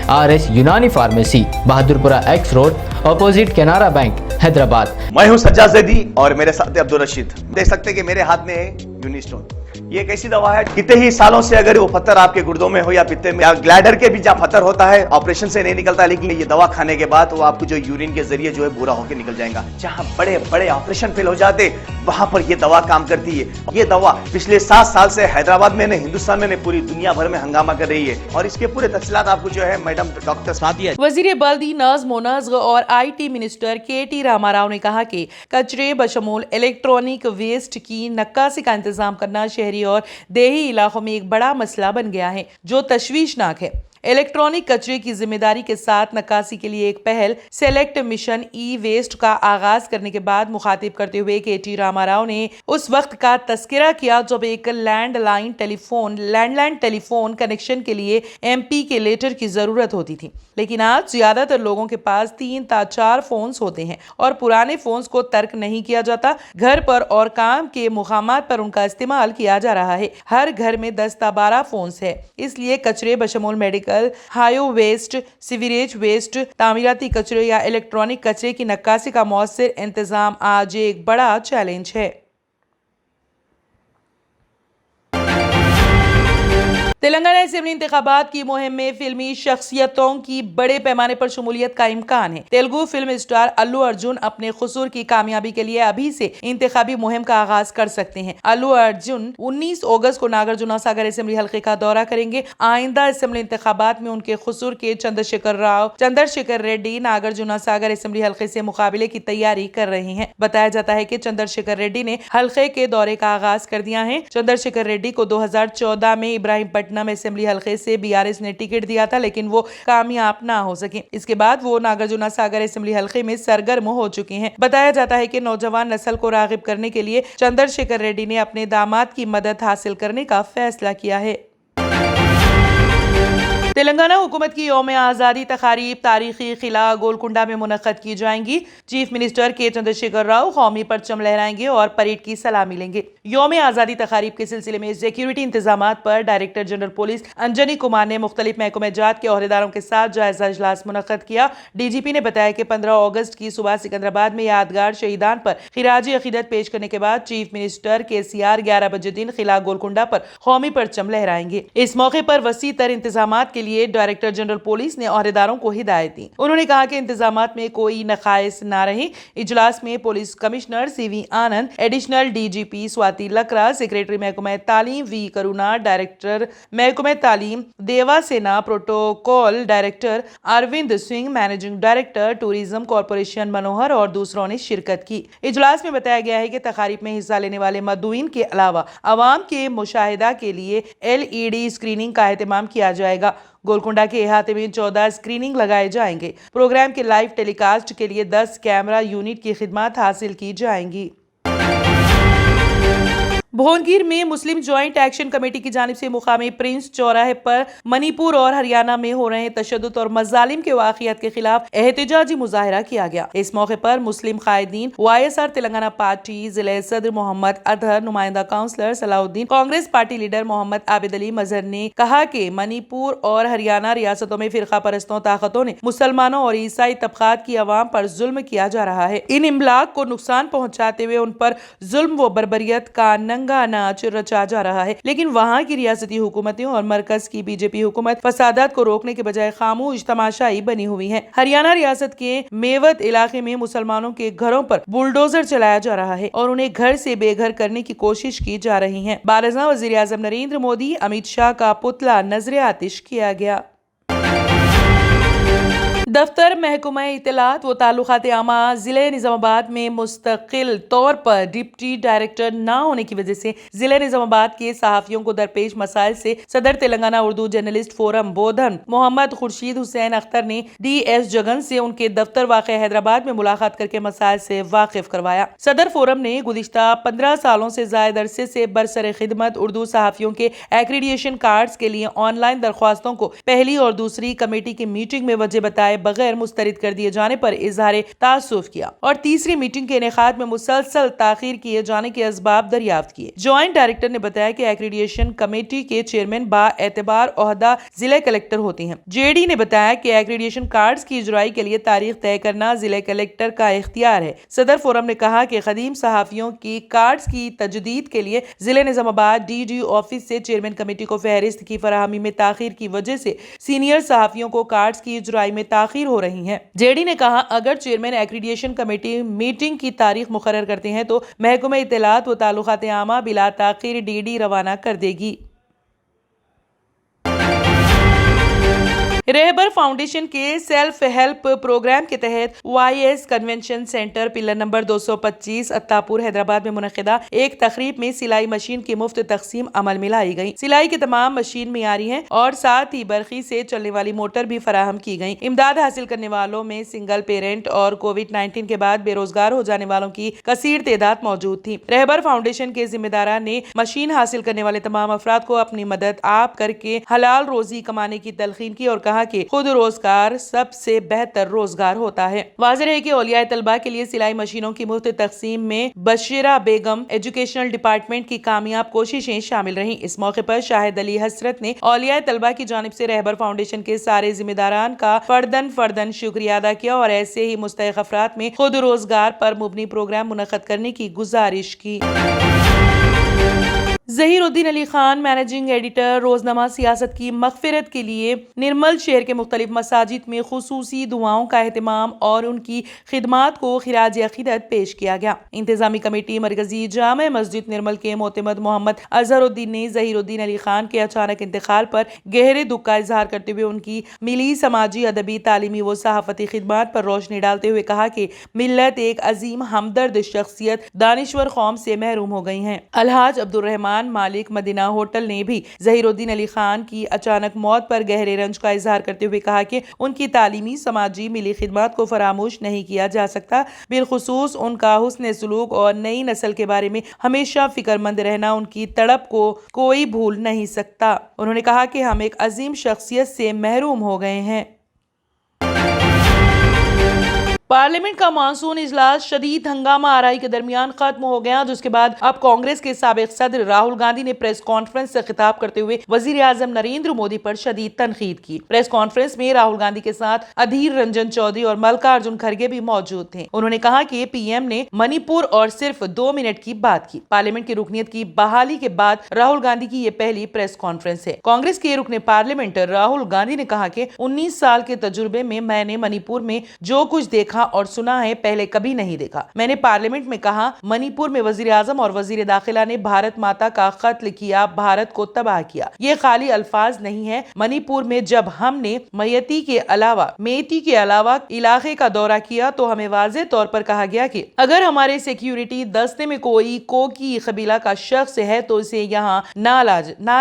RS यूनानी pharmacy, Bahadurpura X road, opposite Canara bank, Hyderabad. मैं हूं सज्जाद ज़ैदी और मेरे साथ अब्दुल रशीद। देख सकते हैं कि मेरे हाथ में है यूनिस्टोन। ये एक ऐसी दवा है, कितने ही सालों से अगर वो पत्थर आपके गुर्दों में हो या पित्ते में या ग्लैडर के भी जहाँ पत्थर होता है, ऑपरेशन से नहीं निकलता, लेकिन ये दवा खाने के बाद वो आपको जो यूरिन के जरिए जो है बुरा होकर निकल जाएगा। जहाँ बड़े बड़े ऑपरेशन फेल हो जाते, वहां पर ये दवा काम करती है। ये दवा पिछले 7 साल से हैदराबाद में, हिंदुस्तान में, पूरी दुनिया भर में हंगामा कर रही है। और इसके पूरे तफसीलात आपको जो है मैडम डॉक्टर सादिया, वजीर बल्दी नज़्म व नस्ग और IT मिनिस्टर KT रामाराव ने कहा कि कचरे बशमूल इलेक्ट्रॉनिक वेस्ट की नक्कासी का इंतजाम करना शहरी और देही इलाकों में एक बड़ा मसला बन गया है, जो तशवीशनाक है। इलेक्ट्रॉनिक कचरे की जिम्मेदारी के साथ नक्कासी के लिए एक पहल सेलेक्ट मिशन ई वेस्ट का आगाज करने के बाद मुखातिब करते हुए KT रामाराव ने उस वक्त का तस्करा किया जब एक लैंडलाइन टेलीफोन कनेक्शन के लिए MP के लेटर की जरूरत होती थी। लेकिन आज ज्यादातर लोगों के पास 3 या 4 फोन्स होते हैं और पुराने फोन्स को तर्क नहीं किया जाता। घर पर और काम के मुकामात पर उनका इस्तेमाल किया जा रहा है। हर घर में 10 या 12 फोन्स है। इसलिए कचरे बशमूल मेडिकल, हायो वेस्ट, सीवरेज वेस्ट, तामीराती कचरे या इलेक्ट्रॉनिक कचरे की नक्कासी का मौसर इंतजाम आज एक बड़ा चैलेंज है। तेलंगाना असेंबली इंतखाबात की मुहिम में फिल्मी शख्सियतों की बड़े पैमाने पर शमूलियत का इम्कान है। तेलुगु फिल्म स्टार अल्लू अर्जुन अपने खुसूर की कामयाबी के लिए अभी से इंतखाबी मुहिम का आगाज कर सकते हैं। अल्लू अर्जुन 19 अगस्त को नागार्जुना सागर असेंबली हल्के का दौरा करेंगे। आइंदा असेंबली इंतखाबात में उनके खुसूर के चंद्रशेखर रेड्डी नागार्जुना सागर असेंबली हल्के से मुकाबले की तैयारी कर रहे हैं। बताया जाता है कि चंद्रशेखर रेड्डी ने हल्के के दौरे का आगाज कर दिया है। चंद्रशेखर रेड्डी को 2014 में इब्राहिमपट्टनम असेंबली हल्के से BRS ने टिकट दिया था, लेकिन वो कामयाब ना हो सके। इसके बाद वो नागार्जुना सागर असेंबली हल्के में सरगर्म हो चुके हैं। बताया जाता है कि नौजवान नस्ल को रागिब करने के लिए चंद्रशेखर रेड्डी ने अपने दामाद की मदद हासिल करने का फैसला किया है। तेलंगाना हुकूमत की यौम आज़ादी तकारीब तारीखी किला गोलकुंडा में मुनक्कद की जाएंगी। चीफ मिनिस्टर के चंद्रशेखर राव कौमी परचम लहराएंगे और परेड की सलामी लेंगे। यौम आज़ादी तकारीब के सिलसिले में सिक्योरिटी इंतजामात पर director general police Anjani Kumar ने मुख्तलिफ महकमे जात के ओहदेदारों के साथ जायजा इजलास मुनक्कद किया। DGP ने बताया कि 15 अगस्त की सुबह सिकंदराबाद में यादगार शहीदान पर खिराजी अकीदत पेश करने के बाद चीफ मिनिस्टर KCR 11 बजे दिन किला गोलकुंडा पर कौमी परचम लहराएंगे। इस मौके पर वसी तर इंतजामात के लिए डायरेक्टर जनरल पुलिस ने ओहदेदारों को हिदायत दी। उन्होंने कहा कि इंतजामात में कोई नकाइस ना रहे। इजलास में police commissioner CV Anand, additional DGP Swati Lakra, secretary महकमा तालीम V करुणा, डायरेक्टर महकमा तालीम Deva Sena, protocol director Arvind Singh, managing director tourism corporation Manohar और दूसरों ने शिरकत की। इजलास में बताया गया है कि तकारीब में हिस्सा लेने वाले मदुईन के अलावा अवाम के मुशाहिदा के लिए LED स्क्रीनिंग का एहतमाम किया जाएगा। गोलकुंडा के इहाते में 14 स्क्रीनिंग लगाए जाएंगे। प्रोग्राम के लाइव टेलीकास्ट के लिए 10 कैमरा यूनिट की खिदमत हासिल की जाएंगी। भुवनगिर में मुस्लिम ज्वाइंट एक्शन कमेटी की जानिब से मुकामी प्रिंस चौराहे पर मणिपुर और हरियाणा में हो रहे तशद्दुद और मजालिम के वाक़ियात के खिलाफ एहतजाजी मुजाहिरा किया गया। इस मौके पर मुस्लिम कायदीन, YSR तेलंगाना पार्टी जिले सदर मोहम्मद अतहर, नुमाइंदा councillor Salauddin, Congress party leader Mohammed Abid Ali Mazhar ने कहा कि मणिपुर और हरियाणा रियासतों में फिरका परस्तों ताकतों ने मुसलमानों और ईसाई तबकात की आवाम पर जुल्म किया जा रहा है। इन इमलाक को नुकसान पहुँचाते हुए उन पर जुल्म व बर्बरियत का नाच रचा जा रहा है। लेकिन वहाँ की रियासती हुकूमतें और मरकज की BJP हुकूमत फसादात को रोकने के बजाय खामोश तमाशाई बनी हुई है। हरियाणा रियासत के मेवत इलाके में मुसलमानों के घरों पर बुलडोजर चलाया जा रहा है और उन्हें घर से बेघर करने की कोशिश की जा रही है। बारज़ा वज़ीर आज़म नरेंद्र मोदी, अमित शाह का पुतला नजरे आतिश किया गया। दफ्तर महकमा इत्तलात व ताल्लुकात आमा जिले निजामाबाद में मुस्तकिल तौर पर डिप्टी डायरेक्टर न होने की वजह से जिले निजामाबाद के सहाफियों को दरपेश मसाइल से सदर तेलंगाना उर्दू जर्नलिस्ट फोरम बोधन मोहम्मद खुर्शीद हुसैन अख्तर ने DS जगन से उनके दफ्तर वाक़े हैदराबाद में मुलाकात करके मसाइल से वाकिफ करवाया। सदर फोरम ने गुज़िश्ता 15 सालों से ज़ायद अरसे से बरसर खिदमत उर्दू सहाफियों के एक्रीडिएशन कार्ड्स के लिए ऑनलाइन दरख्वास्तों को पहली और दूसरी कमेटी की मीटिंग में वजह बताए बगैर मुस्तरद कर दिए जाने पर इजहार तासुफ किया और तीसरी मीटिंग के इनेकाद में मुसलसल ताखीर किए जाने के असबाब दरियाफ्त किए। ज्वाइंट डायरेक्टर ने बताया कि एक्रीडिएशन कमेटी के चेयरमैन बाएतबार ओहदा जिला कलेक्टर होते हैं। जेडी ने बताया कि एक्रीडिएशन कार्ड्स की इजराई के लिए तारीख तय करना जिला कलेक्टर का इख्तियार है। सदर फोरम ने कहा कि कदीम सहाफियों की कार्ड्स की तजदीद के लिए जिले निजामाबाद डीडी ऑफिस से चेयरमैन कमेटी को फहरिस्त की फराहमी में ताखीर की वजह से सीनियर सहाफियों को कार्ड्स की इजराई में ताखीर हो रही है। जेडी ने कहा अगर चेयरमैन एक्रीडिएशन कमेटी मीटिंग की तारीख मुकर्रर करते हैं तो महकमा इत्तलात व ताल्लुकात आमा बिला ताखीर डीडी रवाना कर देगी। रहबर फाउंडेशन के सेल्फ हेल्प प्रोग्राम के तहत YS convention centre pillar number 225 Attapur Hyderabad में मुनक़िदा एक तकरीब में सिलाई मशीन की मुफ्त तकसीम अमल में लाई गई। सिलाई की तमाम मशीन मियारी हैं और साथ ही बरखी से चलने वाली मोटर भी फराहम की गई। इमदाद हासिल करने वालों में सिंगल पेरेंट और कोविड-19 के बाद बेरोजगार हो जाने वालों की कसीर तादाद मौजूद थी। रहबर फाउंडेशन के जिम्मेदारान ने मशीन हासिल करने वाले तमाम अफराद को अपनी मदद आप करके हलाल रोजी कमाने की तलकीन की और कहा कि खुद रोजगार सबसे बेहतर रोजगार होता है। वाज़ेह है कि औलियाए तलबा के लिए सिलाई मशीनों की मुफ्त तकसीम में बशीरा बेगम एजुकेशनल डिपार्टमेंट की कामयाब कोशिशें शामिल रहीं। इस मौके पर शाहिद अली हसरत ने औलियाए तलबा की जानिब से रहबर फाउंडेशन के सारे जिम्मेदारान का फर्दन शुक्रिया अदा किया और ऐसे ही मुस्तहिक अफराद में खुद रोजगार पर मुबनी प्रोग्राम मुनक्कद करने की गुजारिश की। ज़हीरुद्दीन अली खान मैनेजिंग एडिटर रोजनामा सियासत की मगफिरत के लिए निर्मल शहर के मुख्तलिफ मसाजिद में खुसूसी दुआओं का एहतमाम और उनकी खिदमात को खिराज अकीदत पेश किया गया। इंतजामी कमेटी मरकजी जामे मस्जिद निर्मल के मोतमद मोहम्मद अजहरुद्दीन ने ज़हीरुद्दीन अली खान के अचानक इंतकाल पर गहरे दुख का इजहार करते हुए उनकी मिली समाजी अदबी तालीमी व सहाफती खिदमात पर रोशनी डालते हुए कहा कि मिल्लत एक अजीम हमदर्द शख्सियत दानिश्वर कौम से महरूम हो गई है। अलहाज अब्दुर्रहमान मालिक मदीना होटल ने भी ज़हीरुद्दीन अली खान की अचानक मौत पर गहरे रंज का इजहार करते हुए कहा कि उनकी तालीमी समाजी मिली खिदमत को फरामोश नहीं किया जा सकता। बिलखुसूस उनका हुस्न सलूक और नई नस्ल के बारे में हमेशा फिक्रमंद रहना उनकी तड़प को कोई भूल नहीं सकता। उन्होंने कहा कि हम एक अजीम शख्सियत से महरूम हो गए हैं। पार्लियामेंट का मानसून इजलास शदीद हंगामा आराई के दरमियान खत्म हो गया, जिसके बाद अब कांग्रेस के साबिक सदर राहुल गांधी ने प्रेस कॉन्फ्रेंस से खिताब करते हुए वजीर आजम नरेंद्र मोदी पर शदीद तनकीद की। प्रेस कॉन्फ्रेंस में राहुल गांधी के साथ अधीर रंजन चौधरी और मल्लिकार्जुन खड़गे भी मौजूद थे। उन्होंने कहा कि पीएम ने मणिपुर और सिर्फ 2 मिनट की बात की। पार्लियामेंट की रुकनीत की बहाली के बाद राहुल गांधी की ये पहली प्रेस कॉन्फ्रेंस है। कांग्रेस के रुकने पार्लियामेंट राहुल गांधी ने कहा कि 19 साल के तजुर्बे में मैंने मणिपुर में जो कुछ देखा और सुना है पहले कभी नहीं देखा। मैंने पार्लियामेंट में कहा मणिपुर में वजीर आजम और वजीर दाखिला ने भारत माता का कत्ल किया, भारत को तबाह किया। ये खाली अल्फाज नहीं है। मणिपुर में जब हमने मेती के अलावा इलाके का दौरा किया तो हमें वाज़ेह तौर पर कहा गया कि अगर हमारे सिक्योरिटी दस्ते में कोई कोकी कबीला का शख्स है तो इसे यहाँ ना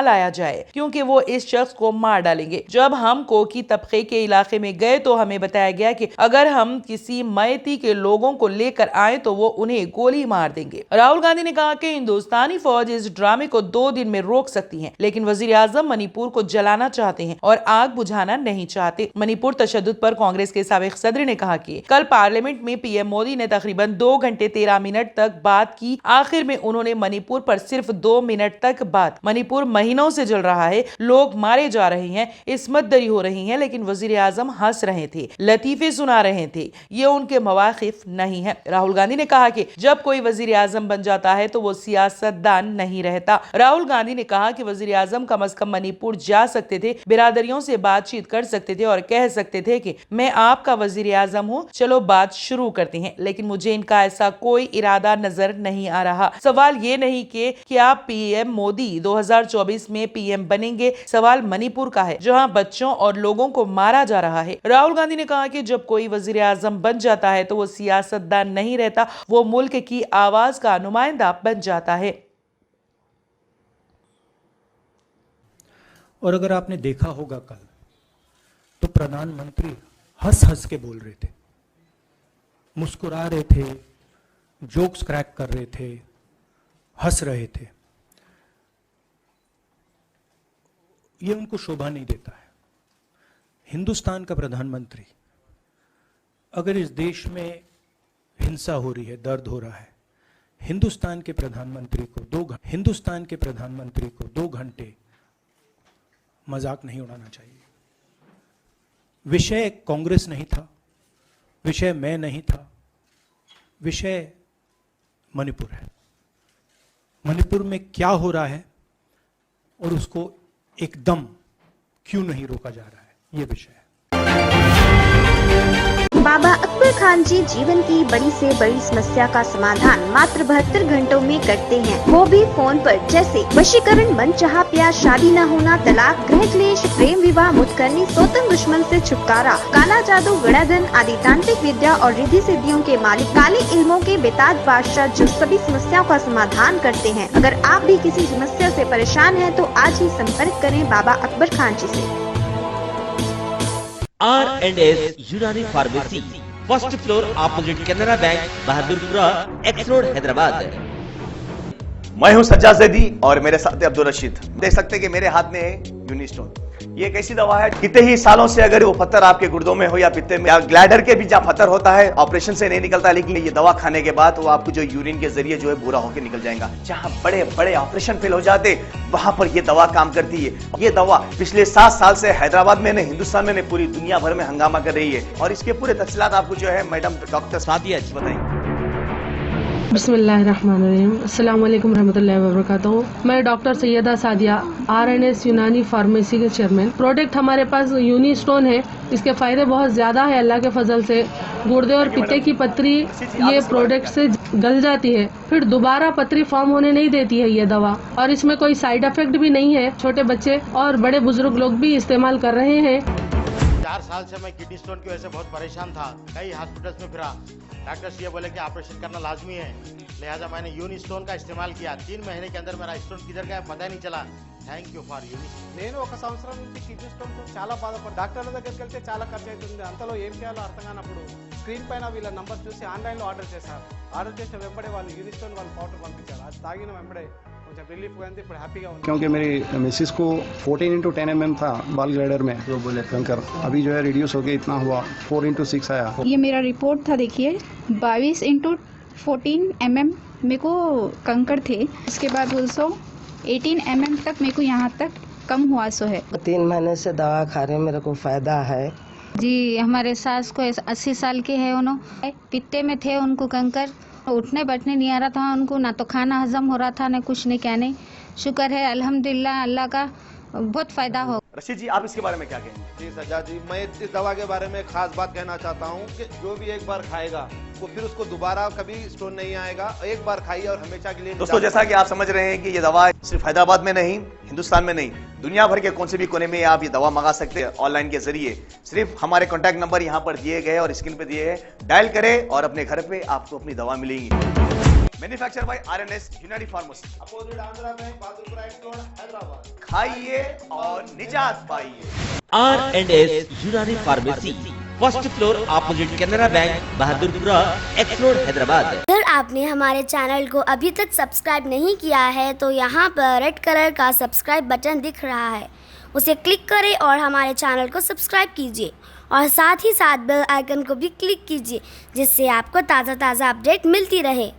लाया जाए, क्योंकि वो इस शख्स को मार डालेंगे। जब हम कोकी तबके के इलाके में गए तो हमें बताया गया कि अगर हम किसी मेती के लोगों को लेकर आए तो वो उन्हें गोली मार देंगे। राहुल गांधी ने कहा कि हिंदुस्तानी फौज इस ड्रामे को 2 दिन में रोक सकती है, लेकिन वजीर आजम मणिपुर को जलाना चाहते हैं और आग बुझाना नहीं चाहते। मणिपुर तशद्दुद पर कांग्रेस के साबिक सदर ने कहा कि कल पार्लियामेंट में पीएम मोदी ने तकरीबन 2 घंटे 13 मिनट तक बात की। आखिर में उन्होंने मणिपुर पर सिर्फ 2 मिनट तक बात। मणिपुर महीनों से जल रहा है, लोग मारे जा रहे हैं, इस्मत दरी हो रही है, लेकिन वजीर आजम हंस रहे थे, लतीफे सुना रहे थे। ये उनके मवाकिफ नहीं है। राहुल गांधी ने कहा कि जब कोई वजीर आजम बन जाता है तो वो सियासतदान नहीं रहता। राहुल गांधी ने कहा कि वजीर आजम कम अज कम मणिपुर जा सकते थे, बिरादरियों से बातचीत कर सकते थे और कह सकते थे कि मैं आपका वजीर आजम हूँ, चलो बात शुरू करते हैं, लेकिन मुझे इनका ऐसा कोई इरादा नजर नहीं आ रहा। सवाल ये नहीं कि क्या पीएम मोदी 2024 में पीएम बनेंगे, सवाल मणिपुर का है जहाँ बच्चों और लोगों को मारा जा रहा है। राहुल गांधी ने कहा कि जब कोई वजीर आजम बन जाता है तो वो सियासतदान नहीं रहता, वो मुल्क की आवाज का नुमाइंदा बन जाता है। और अगर आपने देखा होगा कल तो प्रधानमंत्री हंस हंस के बोल रहे थे, मुस्कुरा रहे थे, जोक्स क्रैक कर रहे थे, हंस रहे थे। ये उनको शोभा नहीं देता है। हिंदुस्तान का प्रधानमंत्री अगर इस देश में हिंसा हो रही है, दर्द हो रहा है, हिंदुस्तान के प्रधानमंत्री को 2 घंटे मजाक नहीं उड़ाना चाहिए। विषय कांग्रेस नहीं था, विषय मैं नहीं था, विषय मणिपुर है। मणिपुर में क्या हो रहा है और उसको एकदम क्यों नहीं रोका जा रहा है, ये विषय है। बाबा अकबर खान जी जीवन की बड़ी से बड़ी समस्या का समाधान मात्र 72 घंटों में करते हैं, वो भी फोन पर। जैसे वशीकरण, मनचाहा प्यार, शादी न होना, तलाक, गृह क्लेश, प्रेम विवाह, मुतकरनी, सौतन दुश्मन से छुटकारा, काला जादू, गड़ाधन आदि तांत्रिक विद्या और रिद्धि सिद्धियों के मालिक काले इल्मों के बेताज बादशाह जो सभी समस्याओं का समाधान करते हैं। अगर आप भी किसी समस्या से परेशान हैं तो आज ही संपर्क करें बाबा अकबर खान जी से। R&S यूनानी pharmacy, first floor opposite Canara bank, Bahadurpura, x road, Hyderabad. मैं हूं सज्जाद ज़ैदी और मेरे साथ है अब्दुल रशीद। देख सकते हैं कि मेरे हाथ में है यूनिस्टोन। ये एक ऐसी दवा है, कितने ही सालों से अगर वो पत्थर आपके गुर्दों में हो या पित्ते में या ग्लैडर के भी जहाँ पत्थर होता है, ऑपरेशन से नहीं निकलता, लेकिन ये दवा खाने के बाद वो आपको जो यूरिन के जरिए जो है बुरा होकर निकल जाएगा। जहाँ बड़े बड़े ऑपरेशन फेल हो जाते वहां पर ये दवा काम करती है। ये दवा पिछले 7 साल से हैदराबाद में नहीं, हिंदुस्तान में नहीं, पूरी दुनिया भर में हंगामा कर रही है। और इसके पूरे तफसीलात आपको जो है मैडम डॉक्टर सादिया जी बताएंगे। बिस्मिल्लाहिर्रहमानिर्रहीम, अस्सलाम वालेकुम रहमतुल्लाहि व बरकातुहू। मैं डॉक्टर सैयदा सादिया, R&S यूनानी फार्मेसी के चेयरमैन। प्रोडक्ट हमारे पास यूनिस्टोन है। इसके फायदे बहुत ज्यादा है अल्लाह के फजल से। गुर्दे और पित्ते की पथरी ये प्रोडक्ट से गल जाती है, फिर दोबारा पथरी फॉर्म होने नहीं देती है ये दवा। और इसमें कोई साइड इफेक्ट भी नहीं है। छोटे बच्चे और बड़े बुजुर्ग लोग भी इस्तेमाल कर रहे हैं। 4 साल से मैं किडनी स्टोन की वजह से बहुत परेशान था। कई हॉस्पिटल्स में फिरा, डॉक्टर्स ये बोले कि ऑपरेशन करना लाजमी है, लिहाजा मैंने यूनिस्टोन का इस्तेमाल किया। 3 महीने के अंदर मेरा स्टोन किधर गया पता ही नहीं चला। Thank you for Unistone. నేను 1 సంవత్సరం నుంచి కిడ్నీ స్టోన్తో చాలా బాధపడ్డా. డాక్టర్ల దగ్గరికి వెళ్తే చాలా ఖర్చు అవుతుంది. అంతలో ఏం చేయాలో అర్థం కానప్పుడు స్క్రీన్ పైన వీళ్ళ నంబర్ చూసి ఆన్లైన్లో ఆర్డర్ చేశారు. ఆర్డర్ చేసిన వెంబడే వాళ్ళు యూనిస్టోన్ వాళ్ళు పౌడర్ పంపించారు. అది తాగిన వెంబడే కొంచెం రిలీఫ్ అయింది. ఇప్పుడు హ్యాపీగా ఉంది. क्योंकि मेरी मिसिस को 14x10 mm था बाल ग्लाइडर में, जो बोले कंकर, अभी जो है रिड्यूस हो गया, इतना हुआ 4x6 आया। ये मेरा रिपोर्ट था, देखिए 22x14 mm मेरे को कंकर थे। उसके बाद 18 mm तक मेरे को यहाँ तक कम हुआ सो है। 3 महीने से दवा खा रहे हैं, मेरे को फायदा है जी। हमारे सास को 80 साल के है, उन्होंने पित्ते में थे, उनको कंकर, उठने बैठने नहीं आ रहा था उनको, ना तो खाना हजम हो रहा था, ना कुछ नहीं, क्या नहीं। शुक्र है अल्हम्दुलिल्लाह, अल्लाह का बहुत फायदा हो। रशीद जी, आप इसके बारे में क्या कहेंगे? जी सज्जाद जी, मैं इस दवा के बारे में खास बात कहना चाहता हूँ कि जो भी एक बार खाएगा वो फिर उसको दोबारा कभी स्टोन नहीं आएगा। एक बार खाइए और हमेशा के लिए। दोस्तों, जैसा कि आप समझ रहे हैं कि ये दवा सिर्फ हैदराबाद में नहीं, हिंदुस्तान में नहीं, दुनिया भर के कौन से भी कोने में आप ये दवा मंगा सकते हैं ऑनलाइन के जरिए। सिर्फ हमारे कॉन्टैक्ट नंबर यहाँ पर दिए गए और स्क्रीन पे दिए हैं, डायल करें और अपने घर पे आपको अपनी दवा मिलेगी। मैन्युफैक्चर बाय R&S यूनानी pharmacy, opposite Andhra bank, Bahadurpura, x road, Hyderabad. खाइए और निजात पाइए। R&S यूनानी pharmacy, first floor opposite Canara bank, Bahadurpura, x road, Hyderabad. अगर आपने हमारे चैनल को अभी तक सब्सक्राइब नहीं किया है तो यहाँ पर रेड कलर का सब्सक्राइब बटन दिख रहा है, उसे क्लिक करें और हमारे चैनल को सब्सक्राइब कीजिए और साथ ही साथ बेल आइकन को भी क्लिक कीजिए, जिससे आपको ताज़ा अपडेट मिलती रहे।